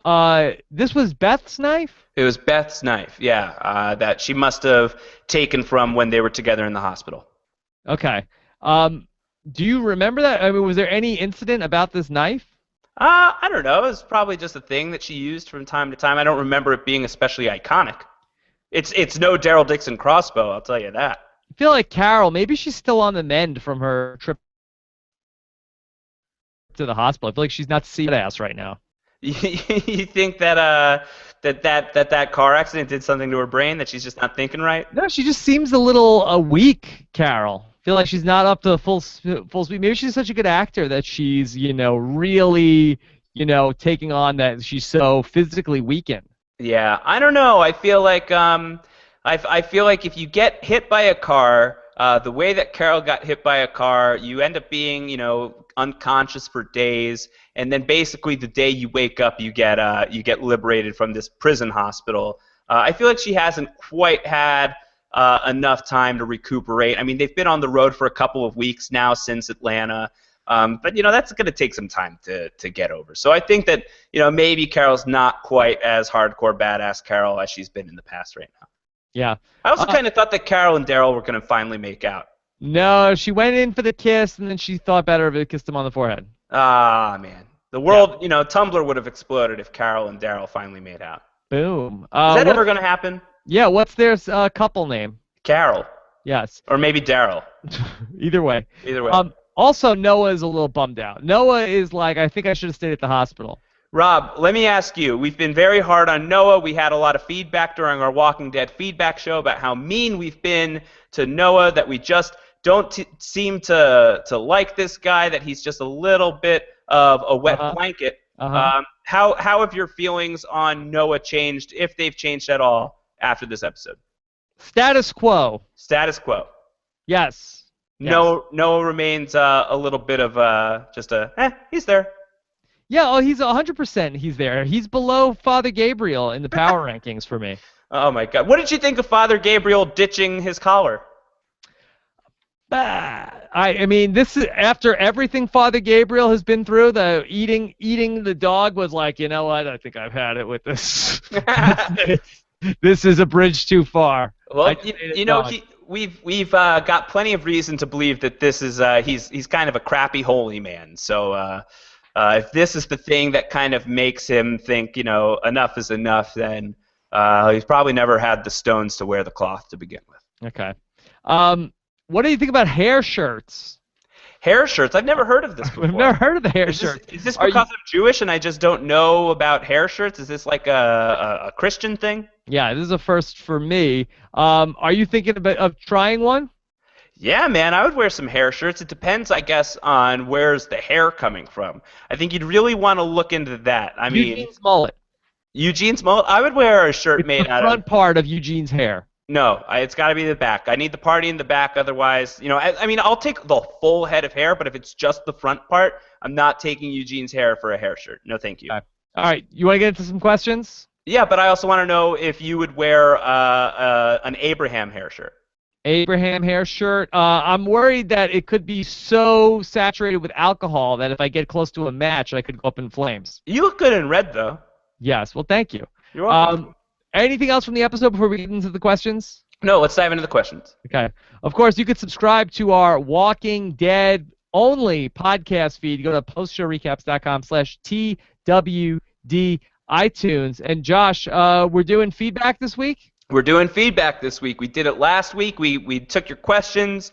This was Beth's knife? It was Beth's knife, yeah, that she must have taken from when they were together in the hospital. Okay. Do you remember that? I mean, was there any incident about this knife? I don't know. It was probably just a thing that she used from time to time. I don't remember it being especially iconic. It's no Daryl Dixon crossbow, I'll tell you that. I feel like Carol, maybe she's still on the mend from her trip to the hospital. I feel like she's not seeing ass right now. You think that that car accident did something to her brain, that she's just not thinking right? No, she just seems a little weak, Carol. I feel like she's not up to full speed. Maybe she's such a good actor that she's, really, taking on that she's so physically weakened. Yeah, I don't know. I feel like I feel like if you get hit by a car, the way that Carol got hit by a car, you end up being, unconscious for days, and then basically the day you wake up, you get liberated from this prison hospital. I feel like she hasn't quite had enough time to recuperate. I mean, they've been on the road for a couple of weeks now since Atlanta, but that's going to take some time to get over. So I think that maybe Carol's not quite as hardcore badass Carol as she's been in the past right now. Yeah. I also kind of thought that Carol and Daryl were going to finally make out. No, she went in for the kiss, and then she thought better of it, kissed him on the forehead. Ah, man. The world, Tumblr would have exploded if Carol and Daryl finally made out. Boom. Is that ever going to happen? Yeah, what's their couple name? Carol. Yes. Or maybe Daryl. Either way. Either way. Also, Noah is a little bummed out. Noah is like, I think I should have stayed at the hospital. Rob, let me ask you. We've been very hard on Noah. We had a lot of feedback during our Walking Dead feedback show about how mean we've been to Noah, that we just don't seem to like this guy, that he's just a little bit of a wet blanket. How have your feelings on Noah changed, if they've changed at all, after this episode? Status quo. Status quo. Yes. Noah remains a little bit of he's there. Yeah, he's 100% he's there. He's below Father Gabriel in the power rankings for me. Oh, my God. What did you think of Father Gabriel ditching his collar? I mean, this is after everything Father Gabriel has been through. The eating the dog was like, you know what? I think I've had it with this. This is a bridge too far. Well, we've got plenty of reason to believe that this is he's kind of a crappy holy man. So if this is the thing that kind of makes him think, enough is enough, then he's probably never had the stones to wear the cloth to begin with. Okay. What do you think about hair shirts? Hair shirts? I've never heard of this before. I've never heard of the hair shirts. Is this because I'm Jewish and I just don't know about hair shirts? Is this like a Christian thing? Yeah, this is a first for me. Are you thinking of trying one? Yeah, man, I would wear some hair shirts. It depends, I guess, on where's the hair coming from. I think you'd really want to look into that. I mean, Eugene's mullet. Eugene's mullet? I would wear a shirt made out of... the front part of Eugene's hair. No, it's got to be the back. I need the party in the back. Otherwise, I mean, I'll take the full head of hair, but if it's just the front part, I'm not taking Eugene's hair for a hair shirt. No, thank you. Okay. All right. You want to get into some questions? Yeah, but I also want to know if you would wear an Abraham hair shirt. Abraham hair shirt. I'm worried that it could be so saturated with alcohol that if I get close to a match, I could go up in flames. You look good in red, though. Yes. Well, thank you. You're welcome. Anything else from the episode before we get into the questions? No, let's dive into the questions. Okay. Of course, you could subscribe to our Walking Dead only podcast feed. Go to postshowrecaps.com/TWD iTunes. And Josh, we're doing feedback this week? We're doing feedback this week. We did it last week. We took your questions.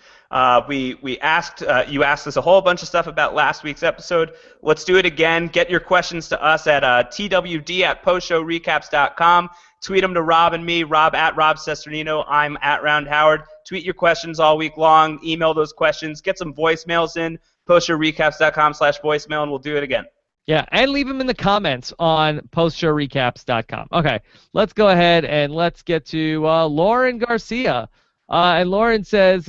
We asked you asked us a whole bunch of stuff about last week's episode. Let's do it again. Get your questions to us at twd@postshowrecaps.com. Tweet them to Rob and me. Rob at Rob Cesternino. I'm at Round Howard. Tweet your questions all week long. Email those questions. Get some voicemails in. postshowrecaps.com/voicemail, and we'll do it again. Yeah, and leave them in the comments on postshowrecaps.com. Okay, let's go ahead and let's get to Lauren Garcia. And Lauren says,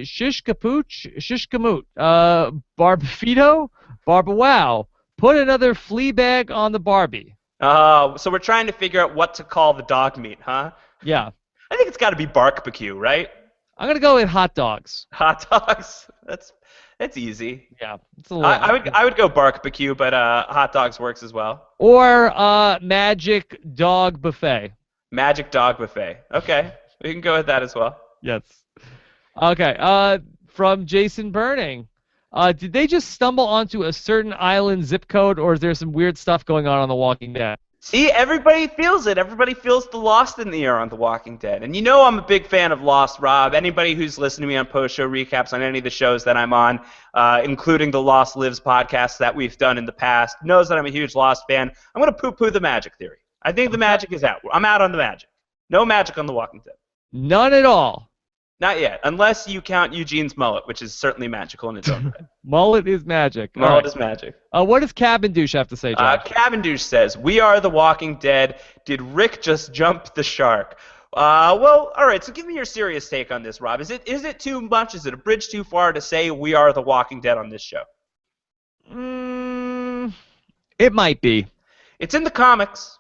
shish kapooch, shish kamoot, barbafito, barbawow, put another flea bag on the Barbie. So we're trying to figure out what to call the dog meat, huh? Yeah. I think it's got to be barbecue, right? I'm going to go with hot dogs. Hot dogs? That's easy. Yeah. It's a little, I would go barbecue, but hot dogs works as well. Or magic dog buffet. Magic dog buffet. Okay. We can go with that as well. Yes. Okay. From Jason Burning. Did they just stumble onto a certain island zip code, or is there some weird stuff going on The Walking Dead? See, everybody feels it. Everybody feels the Lost in the air on The Walking Dead. And you know I'm a big fan of Lost, Rob. Anybody who's listened to me on post-show recaps on any of the shows that I'm on, including the Lost Lives podcast that we've done in the past, knows that I'm a huge Lost fan. I'm going to poo-poo the magic theory. I think the magic is out. I'm out on the magic. No magic on The Walking Dead. None at all. Not yet, unless you count Eugene's mullet, which is certainly magical in its own right. Mullet is magic. Mullet is magic. What does Cabindouche have to say, Josh? Cabindouche says, "We are the Walking Dead. Did Rick just jump the shark?" Well, all right. So give me your serious take on this, Rob. Is it too much? Is it a bridge too far to say we are the Walking Dead on this show? It might be. It's in the comics.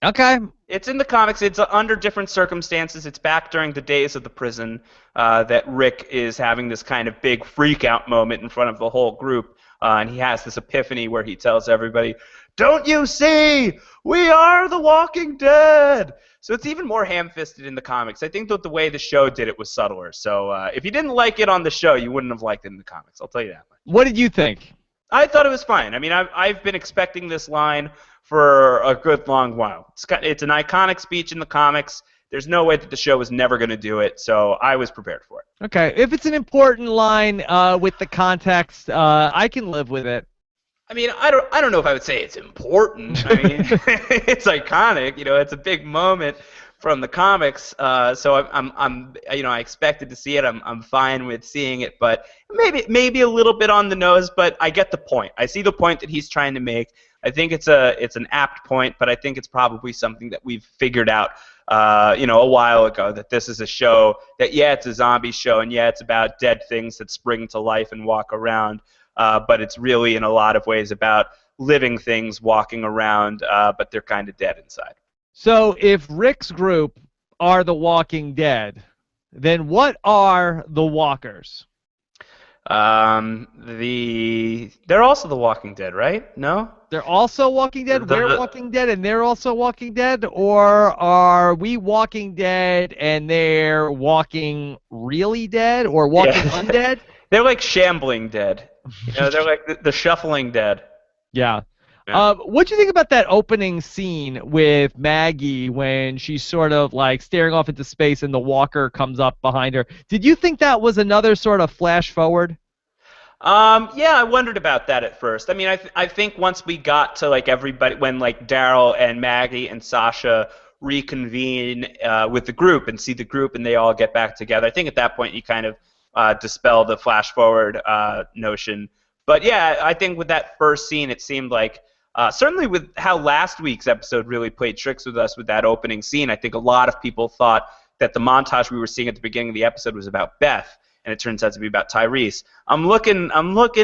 Okay. It's in the comics. It's under different circumstances. It's back during the days of the prison that Rick is having this kind of big freak-out moment in front of the whole group, and he has this epiphany where he tells everybody, "Don't you see? We are the Walking Dead!" So it's even more ham-fisted in the comics. I think that the way the show did it was subtler. So if you didn't like it on the show, you wouldn't have liked it in the comics. I'll tell you that much. What did you think? I thought it was fine. I mean, I've been expecting this line for a good long while. It's an iconic speech in the comics. There's no way that the show was never going to do it, so I was prepared for it. Okay, if it's an important line with the context, I can live with it. I mean, I don't know if I would say it's important. I mean, it's iconic. You know, it's a big moment from the comics. So I expected to see it. I'm fine with seeing it, but maybe a little bit on the nose. But I get the point. I see the point that he's trying to make. I think it's an apt point, but I think it's probably something that we've figured out, a while ago, that this is a show that, yeah, it's a zombie show, and yeah, it's about dead things that spring to life and walk around, but it's really in a lot of ways about living things walking around, but they're kind of dead inside. So if Rick's group are the Walking Dead, then what are the Walkers? They're also the Walking Dead, right? No? They're also Walking Dead? We're Walking Dead and they're also Walking Dead? Or are we Walking Dead and they're walking really dead or walking undead? They're like shambling dead. They're like the shuffling dead. Yeah. What do you think about that opening scene with Maggie when she's sort of like staring off into space and the walker comes up behind her? Did you think that was another sort of flash forward? Yeah, I wondered about that at first. I mean, I think once we got to like everybody, when like Daryl and Maggie and Sasha reconvene with the group and see the group and they all get back together, I think at that point you kind of dispel the flash forward notion. But yeah, I think with that first scene, it seemed like certainly with how last week's episode really played tricks with us with that opening scene, I think a lot of people thought that the montage we were seeing at the beginning of the episode was about Beth, and it turns out to be about Tyrese. I'm looking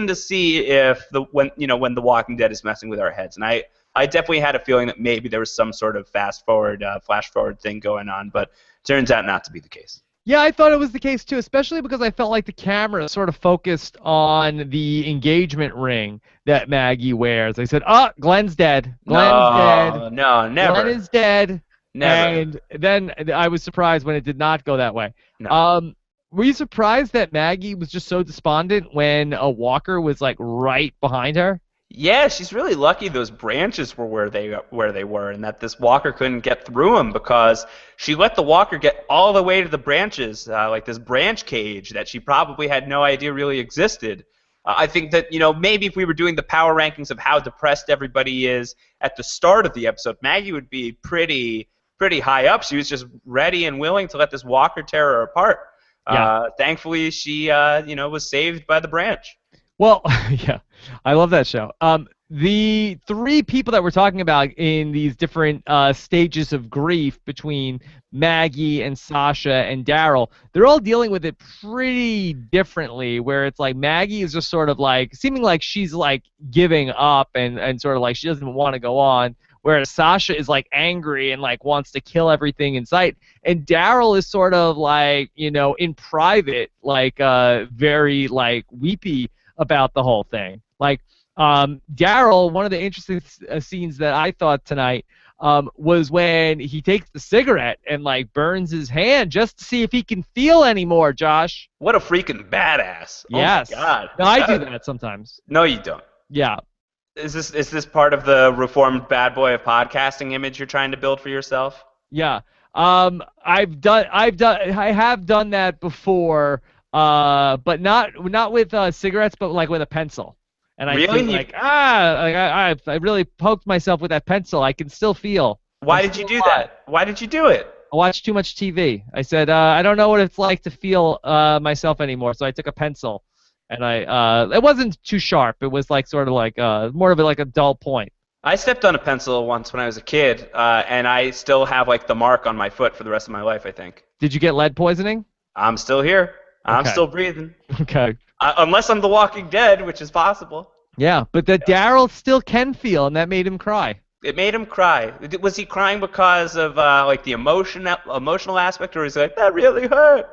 to see if when The Walking Dead is messing with our heads, and I definitely had a feeling that maybe there was some sort of flash forward thing going on, but turns out not to be the case. Yeah, I thought it was the case too, especially because I felt like the camera sort of focused on the engagement ring that Maggie wears. I said, "Oh, Glenn's dead. Glenn's dead. No, never. Glenn is dead." Never. And then I was surprised when it did not go that way. No. Were you surprised that Maggie was just so despondent when a walker was like right behind her? Yeah, she's really lucky those branches were where they were, and that this walker couldn't get through them because she let the walker get all the way to the branches, like this branch cage that she probably had no idea really existed. I think that maybe if we were doing the power rankings of how depressed everybody is at the start of the episode, Maggie would be pretty high up. She was just ready and willing to let this walker tear her apart. Yeah. Thankfully, she was saved by the branch. Well, yeah, I love that show. The three people that we're talking about in these different stages of grief between Maggie and Sasha and Daryl, they're all dealing with it pretty differently, where it's like Maggie is just sort of like seeming like she's like giving up and sort of like she doesn't want to go on, whereas Sasha is like angry and like wants to kill everything in sight, and Daryl is sort of like, in private, like very like weepy about the whole thing. Like Daryl, one of the interesting scenes that I thought tonight was when he takes the cigarette and like burns his hand just to see if he can feel anymore. Josh, what a freaking badass! Yes. Oh my God. No, I do that sometimes. No, you don't. Yeah. Is this part of the reformed bad boy of podcasting image you're trying to build for yourself? Yeah. I have done that before. But not with cigarettes, but like with a pencil. And I really? think I really poked myself with that pencil. I can still feel. Why did you do that? Why did you do it? I watched too much TV. I said I don't know what it's like to feel myself anymore. So I took a pencil, and it wasn't too sharp. It was like sort of like more of like a dull point. I stepped on a pencil once when I was a kid, and I still have like the mark on my foot for the rest of my life, I think. Did you get lead poisoning? I'm still here. I'm Okay. still breathing. Okay. Unless I'm The Walking Dead, which is possible. Yeah, but the Daryl still can feel, and that made him cry. It made him cry. Was he crying because of like the emotional aspect, or is he like, that really hurt?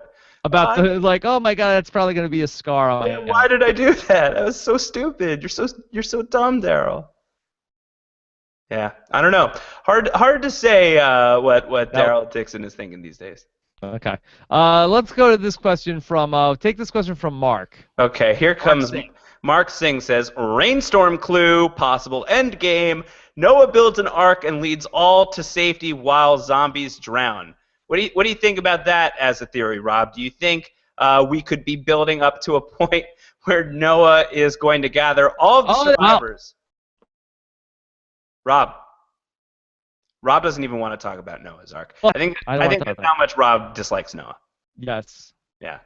About like, oh my God, that's probably going to be a scar on my hand. Why did I do that? That was so stupid. You're so dumb, Daryl. Yeah, I don't know. Hard to say what Daryl Dixon is thinking these days. Okay. Let's go to this question from take this question from Mark. Okay, here comes Mark Singh says, rainstorm clue, possible end game. Noah builds an ark and leads all to safety while zombies drown. What do you think about that as a theory, Rob? Do you think we could be building up to a point where Noah is going to gather all of the survivors? Rob doesn't even want to talk about Noah's Ark. Well, I think that's how much Rob dislikes Noah. Yes. Yeah.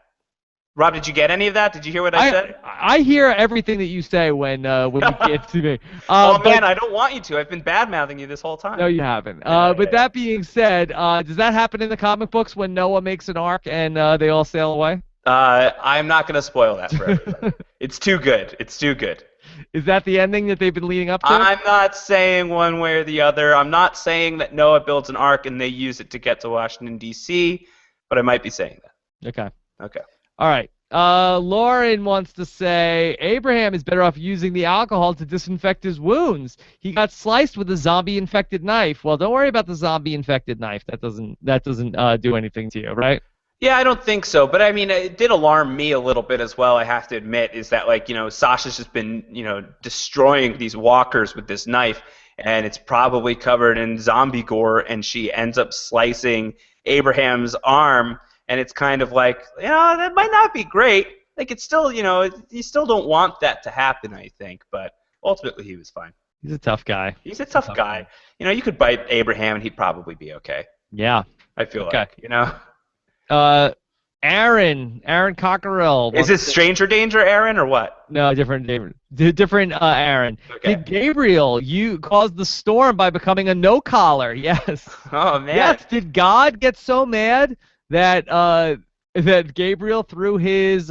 Rob, did you get any of that? Did you hear what I said? I hear everything that you say when you get to me. Man, I don't want you to. I've been bad-mouthing you this whole time. No, you haven't. But that being said, does that happen in the comic books when Noah makes an ark and they all sail away? I'm not going to spoil that for everybody. It's too good. It's too good. Is that the ending that they've been leading up to? I'm not saying one way or the other. I'm not saying that Noah builds an ark and they use it to get to Washington, D.C., but I might be saying that. Okay. Okay. All right. Lauren wants to say Abraham is better off using the alcohol to disinfect his wounds. He got sliced with a zombie-infected knife. Well, don't worry about the zombie-infected knife. That doesn't do anything to you, right? Yeah, I don't think so. But I mean, it did alarm me a little bit as well, I have to admit, is that like, Sasha's just been, destroying these walkers with this knife, and it's probably covered in zombie gore, and she ends up slicing Abraham's arm, and it's kind of like, that might not be great. Like, it's still, you still don't want that to happen, I think, but ultimately he was fine. He's a tough guy. He's a tough guy. You could bite Abraham and he'd probably be okay. Yeah. I feel like, Aaron Cockerill. Is this Stranger Danger Aaron or what? No, different Aaron. Okay. Did Gabriel, you caused the storm by becoming a no-collar? Yes. Oh, man. Yes. Did God get so mad that Gabriel threw his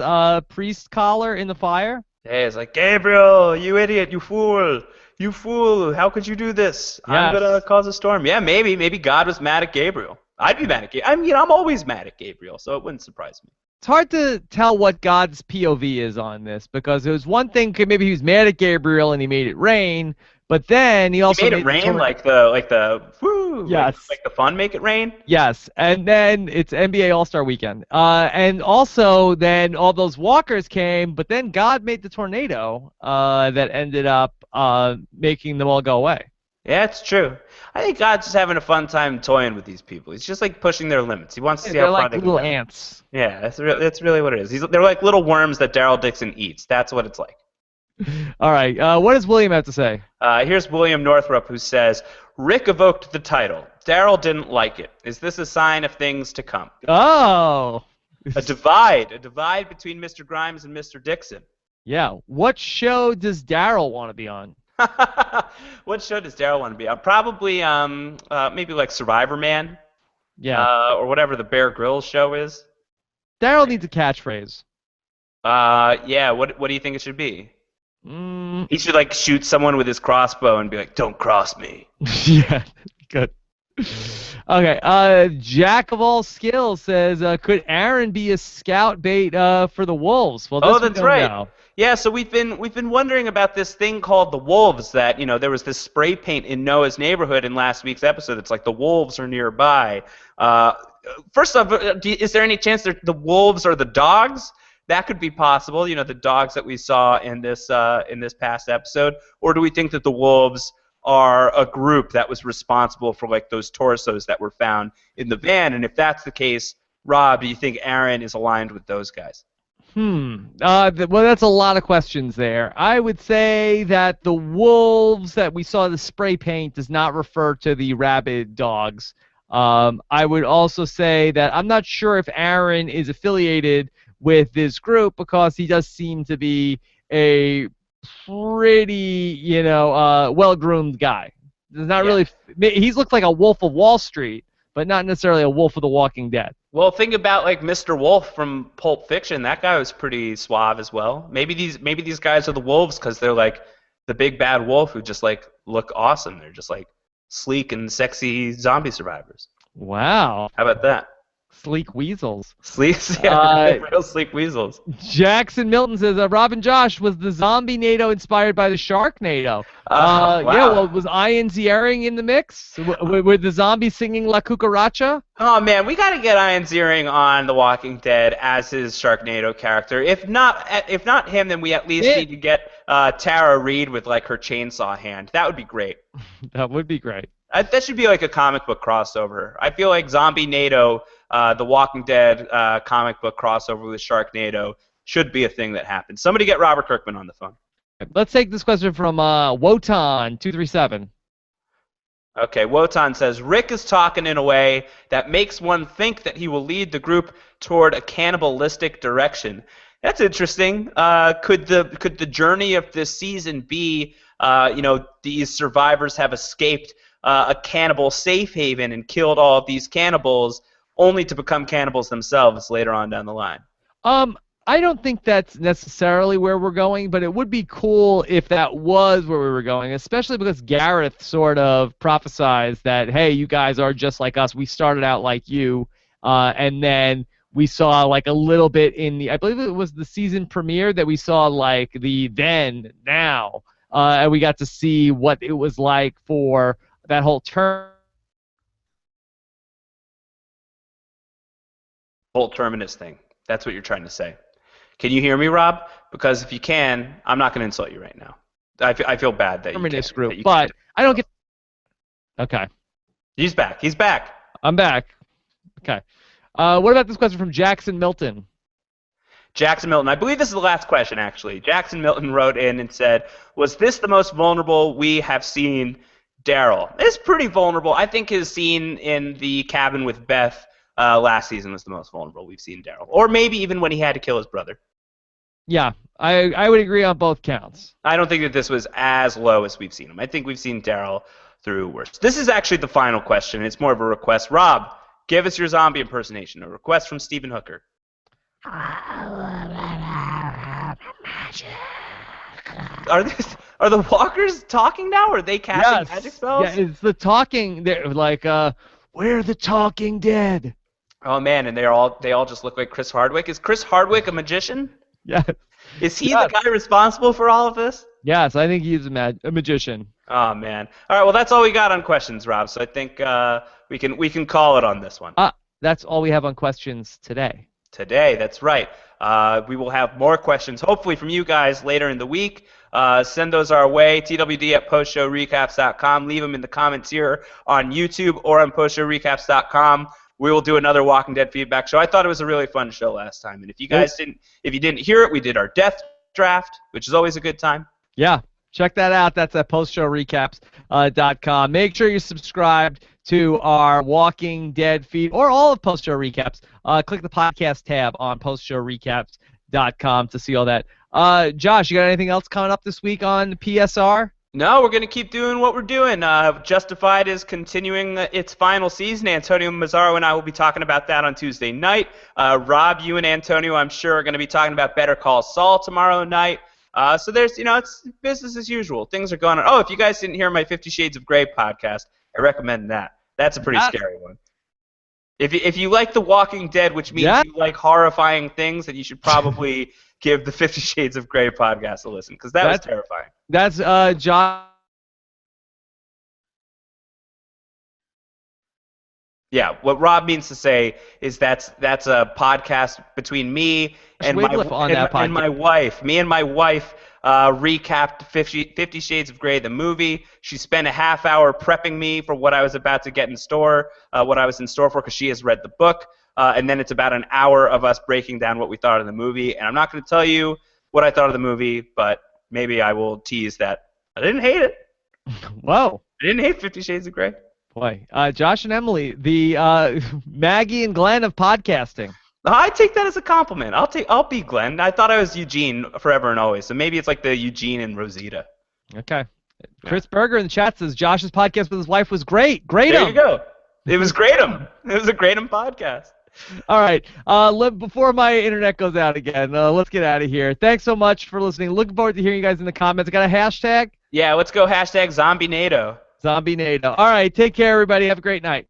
priest collar in the fire? Hey, it's like, Gabriel, you idiot, you fool. You fool. How could you do this? I'm going to Yes. cause a storm. Yeah, maybe. Maybe God was mad at Gabriel. I'd be mad at Gabriel. I mean, I'm always mad at Gabriel, so it wouldn't surprise me. It's hard to tell what God's POV is on this because it was one thing, maybe he was mad at Gabriel and he made it rain, but then he He also made it made the rain tornado. like the fun make it rain. Yes, and then it's NBA All-Star Weekend. And also then all those walkers came, but then God made the tornado that ended up making them all go away. Yeah, it's true. I think God's just having a fun time toying with these people. He's just like pushing their limits. He wants to see They're how far like they can little go. ants. Yeah, that's really what it is. They're like little worms that Daryl Dixon eats. That's what it's like. All right, what does William have to say? Here's William Northrup, who says, Rick evoked the title. Daryl didn't like it. Is this a sign of things to come? Oh. A divide between Mr. Grimes and Mr. Dixon. Yeah, what show does Daryl want to be on? What show does Daryl want to be on? Probably maybe like Survivor Man. Yeah. Or whatever the Bear Grylls show is. Daryl needs a catchphrase. Yeah, what do you think it should be? He should like shoot someone with his crossbow and be like, "Don't cross me." Yeah, good. Okay, Jack of all skills says, could Aaron be a scout bait for the Wolves? Well, this That's right. Yeah, so we've been wondering about this thing called the Wolves. That there was this spray paint in Noah's neighborhood in last week's episode. It's like the Wolves are nearby. First off, is there any chance the Wolves are the dogs? That could be possible. The dogs that we saw in this past episode, or do we think that the Wolves are a group that was responsible for like those torsos that were found in the van? And if that's the case, Rob, do you think Aaron is aligned with those guys? Well, that's a lot of questions there. I would say that the wolves that we saw the spray paint does not refer to the rabid dogs. I would also say that I'm not sure if Aaron is affiliated with this group because he does seem to be a pretty, well-groomed guy. There's not really. He's looked like a Wolf of Wall Street, but not necessarily a Wolf of the Walking Dead. Well, think about like Mr. Wolf from Pulp Fiction. That guy was pretty suave as well. Maybe these guys are the wolves because they're like the big bad wolf who just like look awesome. They're just like sleek and sexy zombie survivors. Wow. How about that? Sleek weasels. Real sleek weasels. Jackson Milton says, Robin Josh, was the Zombie NATO inspired by the Sharknado? Wow. Yeah, well, was Ian Ziering in the mix? Were the zombies singing La Cucaracha? Oh, man, we got to get Ian Ziering on The Walking Dead as his Sharknado character. If not him, then we at least need to get Tara Reid with like her chainsaw hand. That would be great. That would be great. That should be like a comic book crossover. I feel like Zombie NATO, the Walking Dead comic book crossover with Sharknado should be a thing that happens. Somebody get Robert Kirkman on the phone. Let's take this question from Wotan237. Okay, Wotan says, Rick is talking in a way that makes one think that he will lead the group toward a cannibalistic direction. That's interesting. Could the journey of this season be, these survivors have escaped a cannibal safe haven and killed all of these cannibals only to become cannibals themselves later on down the line? I don't think that's necessarily where we're going, but it would be cool if that was where we were going, especially because Gareth sort of prophesized that, hey, you guys are just like us. We started out like you, and then we saw like a little bit I believe it was the season premiere that we saw like the then, now, and we got to see what it was like for that whole whole terminus thing. That's what you're trying to say. Can you hear me, Rob? Because if you can, I'm not going to insult you right now. I feel bad that terminus you group, can't. but I don't get. Okay. He's back. He's back. I'm back. Okay. What about this question from Jackson Milton? Jackson Milton. I believe this is the last question, actually. Jackson Milton wrote in and said, was this the most vulnerable we have seen Daryl? It's pretty vulnerable. I think his scene in the cabin with Beth last season was the most vulnerable we've seen Daryl. Or maybe even when he had to kill his brother. Yeah, I would agree on both counts. I don't think that this was as low as we've seen him. I think we've seen Daryl through worse. This is actually the final question. It's more of a request. Rob, Give us your zombie impersonation. A request from Stephen Hooker. Are the walkers talking now? Or are they casting magic spells? Yeah, it's the talking. They're like, we're the talking dead. Oh man, and they all just look like Chris Hardwick. Is Chris Hardwick a magician? Yes. Is he the guy responsible for all of this? Yes, I think he's a magician. Oh man. All right, well that's all we got on questions, Rob. So I think we can call it on this one. That's all we have on questions today. Today, that's right. We will have more questions, hopefully from you guys later in the week. Send those our way, twd@postshowrecaps.com. Leave them in the comments here on YouTube or on postshowrecaps.com. We will do another Walking Dead feedback show. I thought it was a really fun show last time, and if you guys didn't hear it, we did our death draft, which is always a good time. Yeah, check that out. That's at postshowrecaps.com. Make sure you're subscribed to our Walking Dead feed or all of Post Show Recaps. Click the podcast tab on postshowrecaps.com to see all that. Josh, you got anything else coming up this week on PSR? No, we're going to keep doing what we're doing. Justified is continuing its final season. Antonio Mazzaro and I will be talking about that on Tuesday night. Rob, you and Antonio, I'm sure, are going to be talking about Better Call Saul tomorrow night. So there's, it's business as usual. Things are going on. Oh, if you guys didn't hear my 50 Shades of Grey podcast, I recommend that. That's a pretty scary one. If you like The Walking Dead, which means you like horrifying things, then you should probably give the 50 Shades of Grey podcast a listen, because that was terrifying. That's John. Yeah, what Rob means to say is that's a podcast between me and my wife. Me and my wife recapped 50 Shades of Grey, the movie. She spent a half hour prepping me for what I was about to get in store, what I was in store for, because she has read the book. And then it's about an hour of us breaking down what we thought of the movie. And I'm not going to tell you what I thought of the movie, but maybe I will tease that I didn't hate it. Whoa. I didn't hate 50 Shades of Grey. Boy, Josh and Emily, the Maggie and Glenn of podcasting. I take that as a compliment. I'll be Glenn. I thought I was Eugene forever and always, so maybe it's like the Eugene and Rosita. Okay. Chris Berger in the chat says Josh's podcast with his wife was great. Great. There you go. It was Greatum. It was a Greatum podcast. All right. Before my internet goes out again, let's get out of here. Thanks so much for listening. Looking forward to hearing you guys in the comments. Got a hashtag? Yeah, let's go hashtag ZombieNATO. ZombieNATO. All right. Take care, everybody. Have a great night.